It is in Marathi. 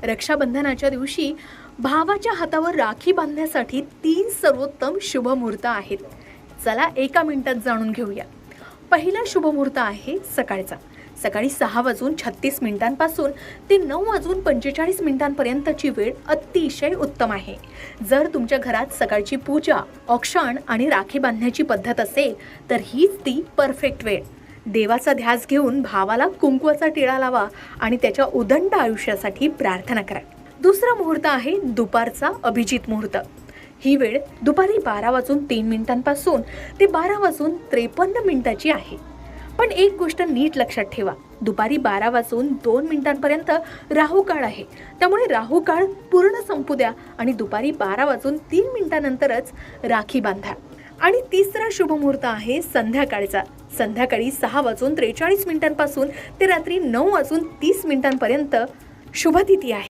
रक्षाबंधनाच्या दिवशी भावाच्या हातावर राखी बांधण्यासाठी 3 सर्वोत्तम शुभ मुहूर्त आहेत. चला एका मिनिटात जाणून घेऊया. पहिला शुभ मुहूर्त आहे सकाळचा. सकाळी 6:36 ते 9:45 वेळ अतिशय उत्तम आहे. जर तुमच्या घरात सकाळची पूजा, औक्षण आणि राखी बांधण्याची पद्धत असेल तर हीच ती परफेक्ट वेळ. देवाचा ध्यास घेऊन भावाला कुंकवाचा टिळा लावा आणि त्याच्या उदंड आयुष्यासाठी प्रार्थना करा. दुसरा मुहूर्त आहे दुपारचा अभिजित मुहूर्त. ही वेळ दुपारी 12:03 ते 12:53 आहे. पण एक गोष्ट नीट लक्षात ठेवा, दुपारी 12:02 राहू काळ आहे. त्यामुळे राहू काळ पूर्ण संपू द्या आणि दुपारी 12:03 नंतरच राखी बांधा. आणि तिसरा शुभ मुहूर्त आहे संध्याकाळचा. संध्याकाळी 6:43 ते रात्री 9:30 शुभ तिथी आहे.